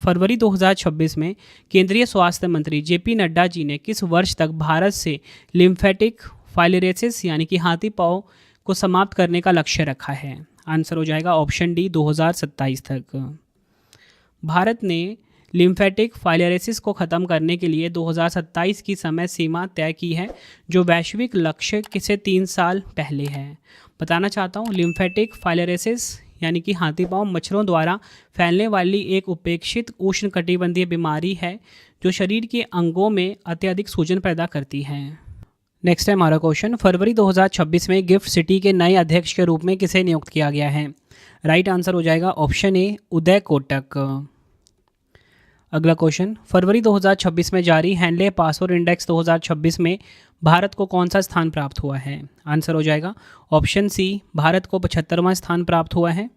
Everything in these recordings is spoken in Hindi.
फरवरी 2026 में केंद्रीय स्वास्थ्य मंत्री जेपी नड्डा जी ने किस वर्ष तक भारत से लिम्फेटिक फाइलेरियोसिस यानी कि हाथी पांव को समाप्त करने का लक्ष्य रखा है? आंसर हो जाएगा ऑप्शन डी 2027 तक। भारत ने लिम्फेटिक फाइलेरियोसिस को ख़त्म करने के लिए 2027 की समय सीमा तय की है, जो वैश्विक लक्ष्य से 3 साल पहले है। बताना चाहता हूँ, लिम्फेटिक फाइलेरियोसिस यानी कि हाथी पांव मच्छरों द्वारा फैलने वाली एक उपेक्षित उष्णकटिबंधीय बीमारी है जो शरीर के अंगों में अत्यधिक सूजन पैदा करती है। नेक्स्ट है हमारा क्वेश्चन, फरवरी 2026 में गिफ्ट सिटी के नए अध्यक्ष के रूप में किसे नियुक्त किया गया है? राइट आंसर हो जाएगा ऑप्शन ए उदय कोटक। अगला क्वेश्चन, फरवरी 2026 में जारी हैंडले पासवर्ड इंडेक्स 2026 में भारत को कौन सा स्थान प्राप्त हुआ है? आंसर हो जाएगा ऑप्शन सी, भारत को 75वां स्थान प्राप्त हुआ है।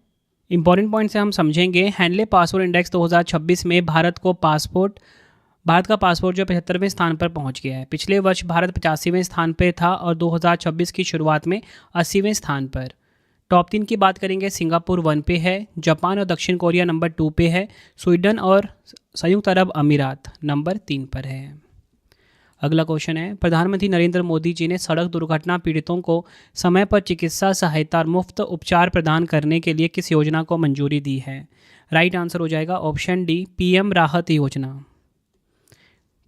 इंपॉर्टेंट पॉइंट से हम समझेंगे, हैंडले पासवर्ड इंडेक्स 2026 में भारत का पासपोर्ट जो 75वें स्थान पर पहुंच गया है। पिछले वर्ष भारत 85वें स्थान पर था और 2026 की शुरुआत में 80वें स्थान पर। टॉप 3 की बात करेंगे, सिंगापुर 1 पे है, जापान और दक्षिण कोरिया नंबर 2 पे है, स्वीडन और संयुक्त अरब अमीरात नंबर 3 पर है। अगला क्वेश्चन है, प्रधानमंत्री नरेंद्र मोदी जी ने सड़क दुर्घटना पीड़ितों को समय पर चिकित्सा सहायता और मुफ्त उपचार प्रदान करने के लिए किस योजना को मंजूरी दी है? राइट आंसर हो जाएगा ऑप्शन डी, पीएम राहत योजना।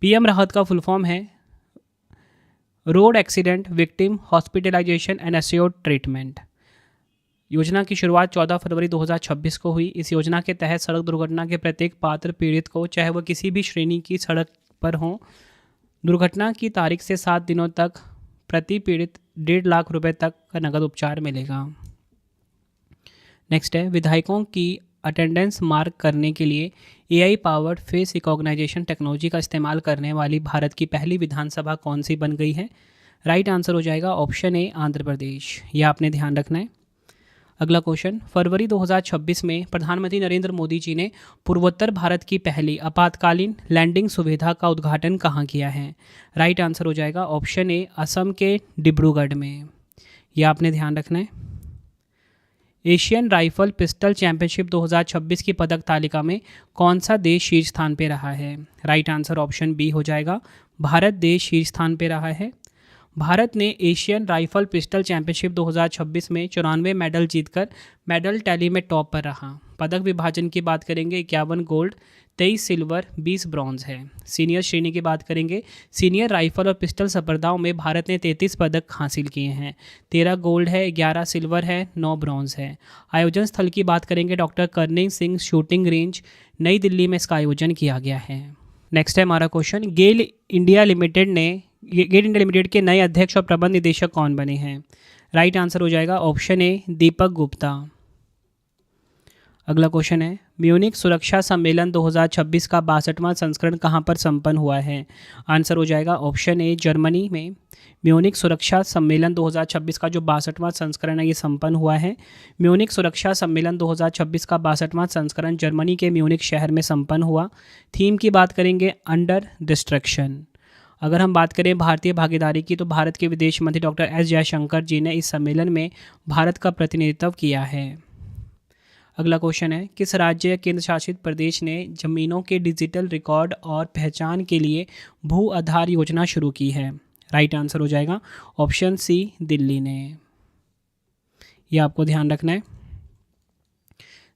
पीएम राहत का फुल फॉर्म है road accident victim hospitalisation and assured treatment. योजना की शुरुआत 14 फरवरी 2026 को हुई। इस योजना के तहत सड़क दुर्घटना के प्रत्येक पात्र पीड़ित को, चाहे वह किसी भी श्रेणी की सड़क पर हो, दुर्घटना की तारीख से 7 दिनों तक प्रति पीड़ित 1.5 लाख रुपए तक का नकद उपचार मिलेगा। नेक्स्ट है, विधायकों की अटेंडेंस मार्क करने के लिए AI powered face recognition technology का इस्तेमाल करने वाली भारत की पहली विधानसभा कौन सी बन गई है? राइट आंसर हो जाएगा ऑप्शन ए, आंध्र प्रदेश। यह आपने ध्यान रखना है। अगला क्वेश्चन, फरवरी 2026 में प्रधानमंत्री नरेंद्र मोदी जी ने पूर्वोत्तर भारत की पहली आपातकालीन लैंडिंग सुविधा का उद्घाटन कहाँ किया है? राइट आंसर हो जाएगा ऑप्शन ए, असम के डिब्रूगढ़ में। यह आपने ध्यान रखना है। एशियन राइफल पिस्टल चैंपियनशिप 2026 की पदक तालिका में कौन सा देश शीर्ष स्थान पर रहा है? राइट आंसर ऑप्शन बी हो जाएगा, भारत देश शीर्ष स्थान पर रहा है। भारत ने एशियन राइफल पिस्टल चैंपियनशिप 2026 में 94 मेडल जीतकर मेडल टैली में टॉप पर रहा। पदक विभाजन की बात करेंगे, 51 गोल्ड, 23 सिल्वर, 20 ब्रॉन्ज है। सीनियर श्रेणी की बात करेंगे, सीनियर राइफल और पिस्टल स्पर्धाओं में भारत ने 33 पदक हासिल किए हैं। 13 गोल्ड है, 11 सिल्वर है, 9 ब्रॉन्ज है। आयोजन स्थल की बात करेंगे, doctor Karni Singh shooting range, नई दिल्ली में इसका आयोजन किया गया है। नेक्स्ट है हमारा क्वेश्चन, गेल इंडिया लिमिटेड के नए अध्यक्ष और प्रबंध निदेशक कौन बने हैं? राइट आंसर हो जाएगा ऑप्शन ए, दीपक गुप्ता। अगला क्वेश्चन है, म्यूनिख सुरक्षा सम्मेलन 2026 का 62वां संस्करण कहां पर संपन्न हुआ है? आंसर हो जाएगा ऑप्शन ए, जर्मनी में। म्यूनिख सुरक्षा सम्मेलन 2026 का जो 62वां संस्करण है ये संपन्न हुआ है। म्यूनिख सुरक्षा सम्मेलन 2026 का 62वां संस्करण जर्मनी के म्यूनिख शहर में संपन्न हुआ। थीम की बात करेंगे, अंडर डिस्ट्रक्शन। अगर हम बात करें भारतीय भागीदारी की, तो भारत के विदेश मंत्री डॉक्टर एस जयशंकर जी ने इस सम्मेलन में भारत का प्रतिनिधित्व किया है। अगला क्वेश्चन है, किस राज्य या केंद्र शासित प्रदेश ने जमीनों के डिजिटल रिकॉर्ड और पहचान के लिए भू आधार योजना शुरू की है? राइट आंसर हो जाएगा ऑप्शन सी, दिल्ली ने। यह आपको ध्यान रखना है।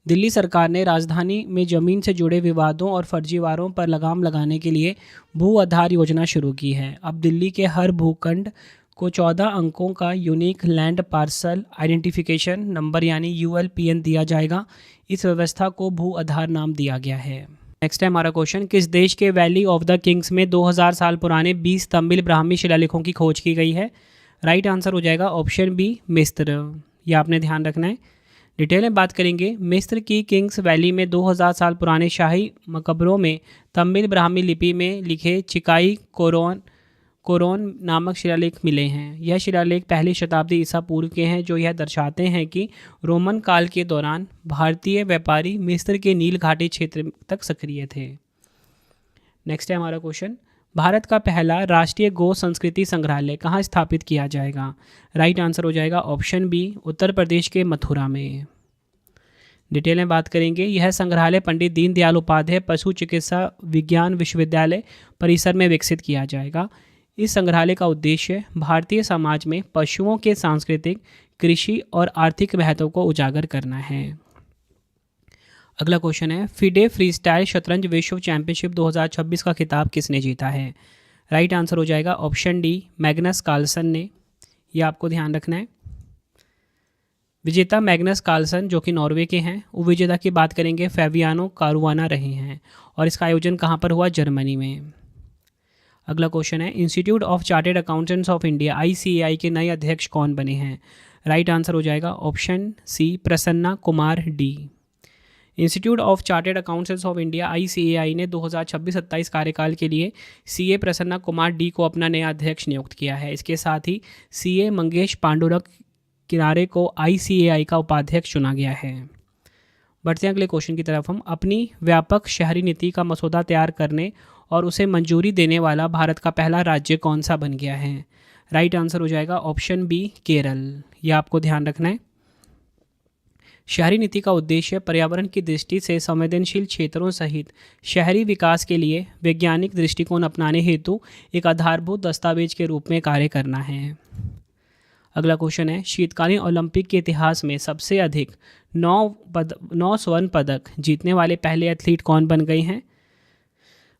दिल्ली सरकार ने राजधानी में ज़मीन से जुड़े विवादों और फर्जीवाड़ों पर लगाम लगाने के लिए भू आधार योजना शुरू की है। अब दिल्ली के हर भूखंड को 14 अंकों का unique land parcel identification number यानी ULPN दिया जाएगा। इस व्यवस्था को भू आधार नाम दिया गया है। नेक्स्ट है हमारा क्वेश्चन, किस देश के वैली ऑफ द किंग्स में 2000 साल पुराने 20 तमिल ब्राह्मी शिलालेखों की खोज की गई है? राइट आंसर हो जाएगा ऑप्शन बी, मिस्र। यह आपने ध्यान रखना है। डिटेल में बात करेंगे, मिस्र की किंग्स वैली में 2000 साल पुराने शाही मकबरों में तमिल ब्राह्मी लिपि में लिखे चिकाई कोरोन नामक शिलालेख मिले हैं। यह शिलालेख पहली शताब्दी ईसा पूर्व के हैं, जो यह दर्शाते हैं कि रोमन काल के दौरान भारतीय व्यापारी मिस्र के नील घाटी क्षेत्र तक सक्रिय थे। नेक्स्ट है हमारा क्वेश्चन, भारत का पहला राष्ट्रीय गो संस्कृति संग्रहालय कहाँ स्थापित किया जाएगा? राइट आंसर हो जाएगा ऑप्शन बी, उत्तर प्रदेश के मथुरा में। डिटेल में बात करेंगे, यह संग्रहालय पंडित दीनदयाल उपाध्याय पशु चिकित्सा विज्ञान विश्वविद्यालय परिसर में विकसित किया जाएगा। इस संग्रहालय का उद्देश्य भारतीय समाज में पशुओं के सांस्कृतिक, कृषि और आर्थिक महत्व को उजागर करना है। अगला क्वेश्चन है, फिडे फ्रीस्टाइल शतरंज विश्व चैंपियनशिप 2026 का खिताब किसने जीता है? राइट आंसर हो जाएगा ऑप्शन डी, मैग्नस कार्लसन ने। यह आपको ध्यान रखना है। विजेता मैग्नस कार्लसन जो कि नॉर्वे के हैं, उपविजेता की बात करेंगे फैबियानो कारुआना रहे हैं और इसका आयोजन कहाँ पर हुआ? जर्मनी में। अगला क्वेश्चन है, institute of Chartered Accountants of India ICAI के नए अध्यक्ष कौन बने हैं? राइट आंसर हो जाएगा option C, Prasanna Kumar D. Institute of Chartered Accountants of India ICAI ने 2026-27 कार्यकाल के लिए CA प्रसन्ना कुमार डी को अपना नया अध्यक्ष नियुक्त किया है। इसके साथ ही CA मंगेश पांडुरंग किनारे को ICAI का उपाध्यक्ष चुना गया है। बढ़ते हैं अगले क्वेश्चन की तरफ। हम अपनी व्यापक शहरी नीति का मसौदा तैयार करने और उसे मंजूरी देने वाला भारत का पहला राज्य कौन सा बन गया है? राइट आंसर हो जाएगा ऑप्शन बी, केरल। यह आपको ध्यान रखना है। शहरी नीति का उद्देश्य पर्यावरण की दृष्टि से संवेदनशील क्षेत्रों सहित शहरी विकास के लिए वैज्ञानिक दृष्टिकोण अपनाने हेतु एक आधारभूत दस्तावेज के रूप में कार्य करना है। अगला क्वेश्चन है, शीतकालीन ओलंपिक के इतिहास में सबसे अधिक 9 स्वर्ण पदक जीतने वाले पहले एथलीट कौन बन गए हैं?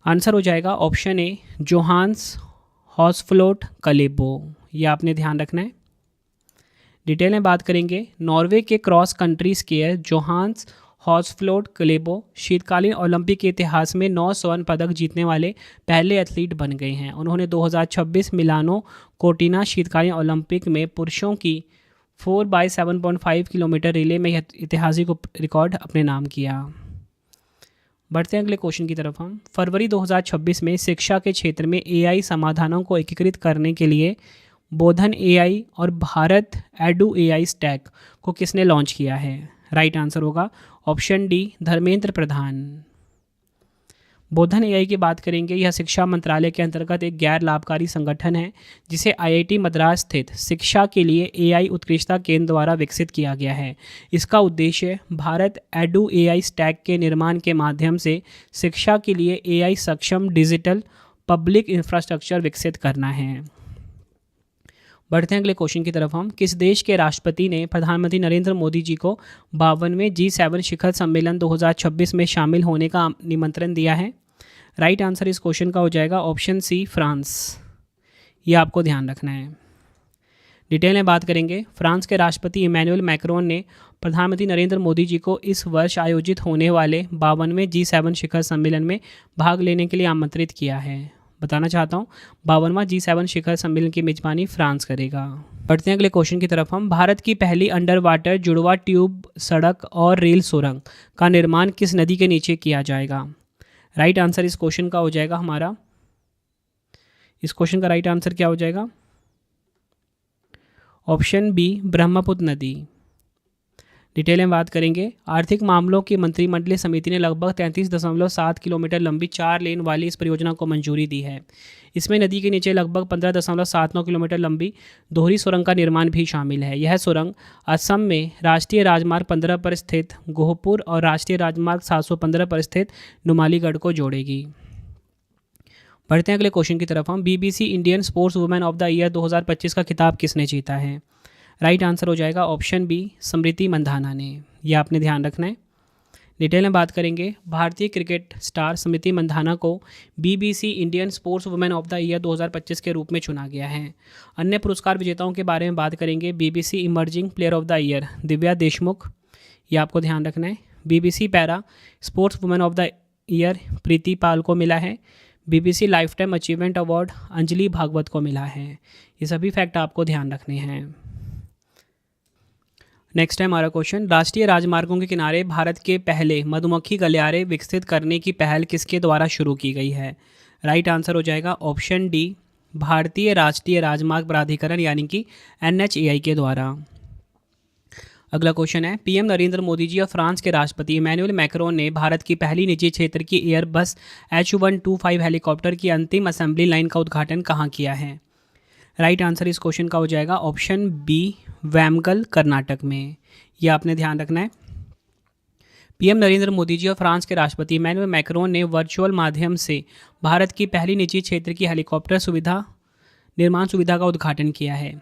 आंसर हो जाएगा ऑप्शन ए, जोहान्स हॉसफ्लोट कलेबो। यह आपने ध्यान रखना है। डिटेल में बात करेंगे, नॉर्वे के क्रॉस कंट्री स्कीयर जोहान्स हॉसफ्लोट कलेबो शीतकालीन ओलंपिक के इतिहास में 9 स्वर्ण पदक जीतने वाले पहले एथलीट बन गए हैं। उन्होंने 2026 मिलानो कोर्टिना शीतकालीन ओलंपिक में पुरुषों की 4x7.5 किलोमीटर रिले में ऐतिहासिक रिकॉर्ड अपने नाम किया। बढ़ते हैं अगले क्वेश्चन की तरफ। हम फरवरी 2026 में शिक्षा के क्षेत्र में AI समाधानों को एकीकृत करने के लिए बोधन AI और भारत एडू AI स्टैक को किसने लॉन्च किया है? राइट आंसर होगा ऑप्शन डी, धर्मेंद्र प्रधान। बोधन AI की बात करेंगे, यह शिक्षा मंत्रालय के अंतर्गत एक गैर लाभकारी संगठन है जिसे IIT मद्रास स्थित शिक्षा के लिए AI उत्कृष्टता केंद्र द्वारा विकसित किया गया है। इसका उद्देश्य भारत एडू AI स्टैक के निर्माण के माध्यम से शिक्षा के लिए AI सक्षम डिजिटल पब्लिक इंफ्रास्ट्रक्चर विकसित करना है। बढ़ते हैं अगले क्वेश्चन की तरफ। हम किस देश के राष्ट्रपति ने प्रधानमंत्री नरेंद्र मोदी जी को 52वें G7 शिखर सम्मेलन 2026 में शामिल होने का निमंत्रण दिया है? राइट आंसर इस क्वेश्चन का हो जाएगा ऑप्शन सी, फ्रांस। यह आपको ध्यान रखना है। डिटेल में बात करेंगे, फ्रांस के राष्ट्रपति इमैनुअल मैक्रोन ने प्रधानमंत्री नरेंद्र मोदी जी को इस वर्ष आयोजित होने वाले 52वें G7 शिखर सम्मेलन में भाग लेने के लिए आमंत्रित किया है। बताना चाहता हूँ 52वां G7 शिखर सम्मेलन की मेजबानी फ्रांस करेगा। बढ़ते हैं अगले क्वेश्चन की तरफ। हम भारत की पहली अंडर वाटर जुड़वा ट्यूब सड़क और रेल सुरंग का निर्माण किस नदी के नीचे किया जाएगा? राइट आंसर इस क्वेश्चन का हो जाएगा हमारा, इस क्वेश्चन का राइट आंसर क्या हो जाएगा? ऑप्शन बी, ब्रह्मपुत्र नदी। डिटेल में बात करेंगे, आर्थिक मामलों की मंत्रिमंडलीय समिति ने लगभग 33.7 किलोमीटर लंबी 4 लेन वाली इस परियोजना को मंजूरी दी है। इसमें नदी के नीचे लगभग 15.79 किलोमीटर लंबी दोहरी सुरंग का निर्माण भी शामिल है। यह सुरंग असम में राष्ट्रीय राजमार्ग 15 पर स्थित गोहपुर और राष्ट्रीय राजमार्ग 715 पर स्थित नुमालीगढ़ को जोड़ेगी। बढ़ते हैं अगले क्वेश्चन की तरफ। हम BBC Indian sports women of the year 2025 का खिताब किसने जीता है? राइट आंसर हो जाएगा ऑप्शन बी, स्मृति मंधाना ने। यह आपने ध्यान रखना है। डिटेल में बात करेंगे, भारतीय क्रिकेट स्टार स्मृति मंधाना को BBC Indian sports women of the year 2025 के रूप में चुना गया है। अन्य पुरस्कार विजेताओं के बारे में बात करेंगे, BBC emerging player of the year Divya Deshmukh, यह आपको ध्यान रखना है। BBC para sports women of the year Preeti Pal को मिला है। BBC lifetime achievement award Anjali Bhagwat को मिला है। ये सभी फैक्ट आपको ध्यान रखने हैं। नेक्स्ट है हमारा क्वेश्चन, राष्ट्रीय राजमार्गों के किनारे भारत के पहले मधुमक्खी गलियारे विकसित करने की पहल किसके द्वारा शुरू की गई है? राइट आंसर हो जाएगा ऑप्शन डी, भारतीय राष्ट्रीय राजमार्ग प्राधिकरण यानी कि NHAI के द्वारा। अगला क्वेश्चन है, PM नरेंद्र मोदी जी और फ्रांस के राष्ट्रपति इमैनुअल मैक्रोन ने भारत की पहली निजी क्षेत्र की एयरबस H125 हेलीकॉप्टर की अंतिम असेंबली लाइन का उद्घाटन कहाँ किया है? राइट आंसर इस क्वेश्चन का हो जाएगा ऑप्शन बी, वैमगल कर्नाटक में। यह आपने ध्यान रखना है। पीएम नरेंद्र मोदी जी और फ्रांस के राष्ट्रपति इमैनुअल मैक्रोन ने वर्चुअल माध्यम से भारत की पहली निजी क्षेत्र की हेलीकॉप्टर सुविधा निर्माण सुविधा का उद्घाटन किया है।